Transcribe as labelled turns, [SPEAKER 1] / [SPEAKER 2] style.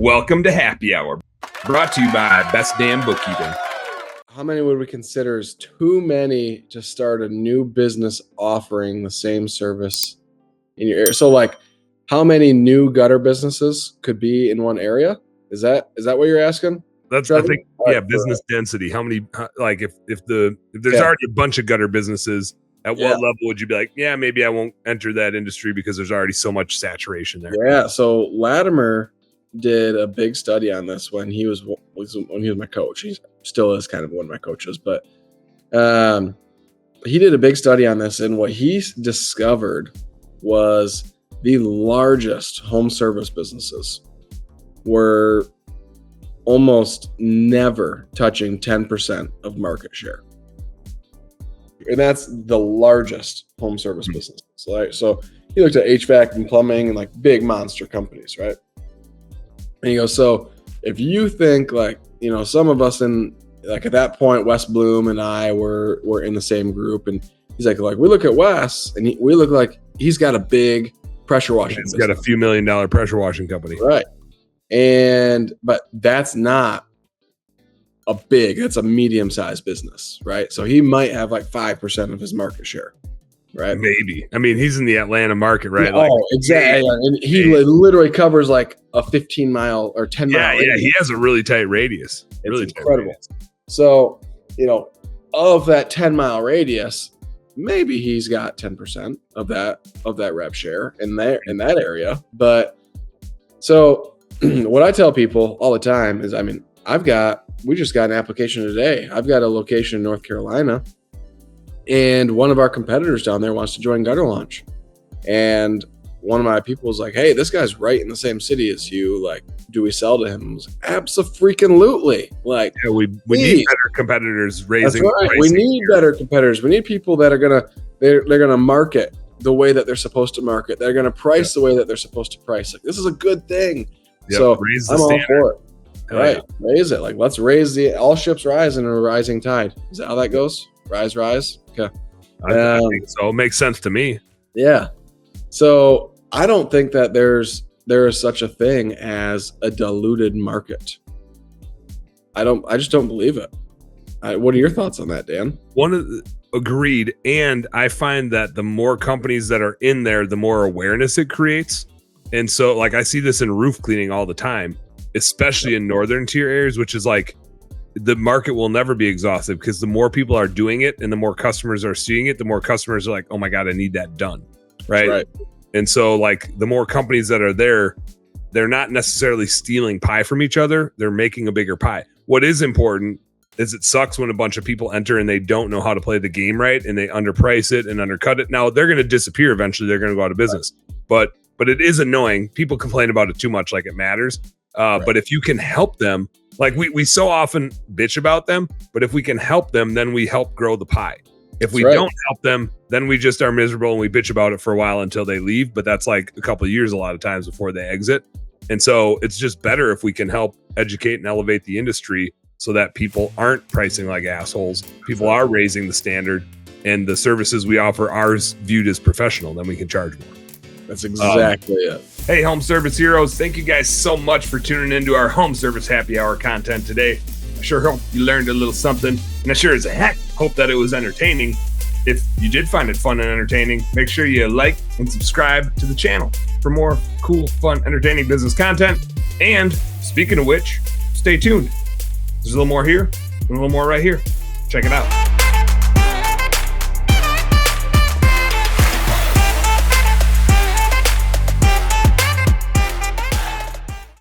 [SPEAKER 1] Welcome to Happy Hour, brought to you by Best Damn Bookkeeping.
[SPEAKER 2] How many would we consider is too many to start a new business offering the same service in your area? So like, how many new gutter businesses could be in one area? Is that what you're asking?
[SPEAKER 1] That's
[SPEAKER 2] Trevor?
[SPEAKER 1] I think business density. How many like if there's already a bunch of gutter businesses, at what level would you be like, yeah, maybe I won't enter that industry because there's already so much saturation there?
[SPEAKER 2] Yeah, so Latimer did a big study on this when he was my coach. He still is kind of one of my coaches, but he did a big study on this, and what he discovered was the largest home service businesses were almost never touching 10% of market share. And that's the largest home service businesses. Right? So he looked at HVAC and plumbing and like big monster companies, right? And he goes, so if you think like, some of us in like at that point, Wes Bloom and I were in the same group, and he's like we look at Wes and we look like he's got a big pressure washing
[SPEAKER 1] business. Got a few $1 million pressure washing company.
[SPEAKER 2] Right. But that's not that's a medium-sized business, right? So he might have like 5% of his market share, right?
[SPEAKER 1] Maybe. I mean, he's in the Atlanta market, right?
[SPEAKER 2] Yeah, exactly. And he literally covers like a 15-mile or 10-mile radius.
[SPEAKER 1] Yeah, he has a really tight radius.
[SPEAKER 2] It's incredible. So, of that 10-mile radius, maybe he's got 10% of that rep share in that area. But so what I tell people all the time is, we just got an application today. I've got a location in North Carolina, and one of our competitors down there wants to join Gutter Launch. And one of my people was like, hey, this guy's right in the same city as you. Like, do we sell to him? I was like, abso-freaking-lutely. Like,
[SPEAKER 1] yeah, we need better competitors raising.
[SPEAKER 2] That's right. We need better competitors. We need people that are they're gonna market the way that they're supposed to market. They're gonna price the way that they're supposed to price. Like, this is a good thing. Yep. So
[SPEAKER 1] raise the
[SPEAKER 2] I'm
[SPEAKER 1] standard.
[SPEAKER 2] all for it. Right. Yeah. Raise it. Like, let's raise all ships rise in a rising tide. Is that how that goes? Rise. Okay.
[SPEAKER 1] I think so. It makes sense to me.
[SPEAKER 2] Yeah. So I don't think that there is such a thing as a diluted market. I just don't believe it. What are your thoughts on that, Dan?
[SPEAKER 1] Agreed. And I find that the more companies that are in there, the more awareness it creates. And so like I see this in roof cleaning all the time, especially in northern tier areas, which is like the market will never be exhaustive because the more people are doing it and the more customers are seeing it, the more customers are like, oh my God, I need that done. Right. And so like the more companies that are there, they're not necessarily stealing pie from each other. They're making a bigger pie. What is important is it sucks when a bunch of people enter and they don't know how to play the game right and they underprice it and undercut it. Now they're going to disappear eventually. They're going to go out of business. But it is annoying. People complain about it too much, like it matters. But if you can help them, like we so often bitch about them, but if we can help them, then we help grow the pie. If we don't help them, then we just are miserable and we bitch about it for a while until they leave. But that's like a couple of years a lot of times before they exit. And so it's just better if we can help educate and elevate the industry so that people aren't pricing like assholes. People are raising the standard and the services we offer are viewed as professional. Then we can charge more.
[SPEAKER 2] That's exactly it.
[SPEAKER 1] Hey, home service heroes. Thank you guys so much for tuning into our home service happy hour content today. I sure hope you learned a little something, and I sure as heck hope that it was entertaining. If you did find it fun and entertaining, make sure you like and subscribe to the channel for more cool, fun, entertaining business content. And speaking of which, stay tuned. There's a little more here and a little more right here. Check it out.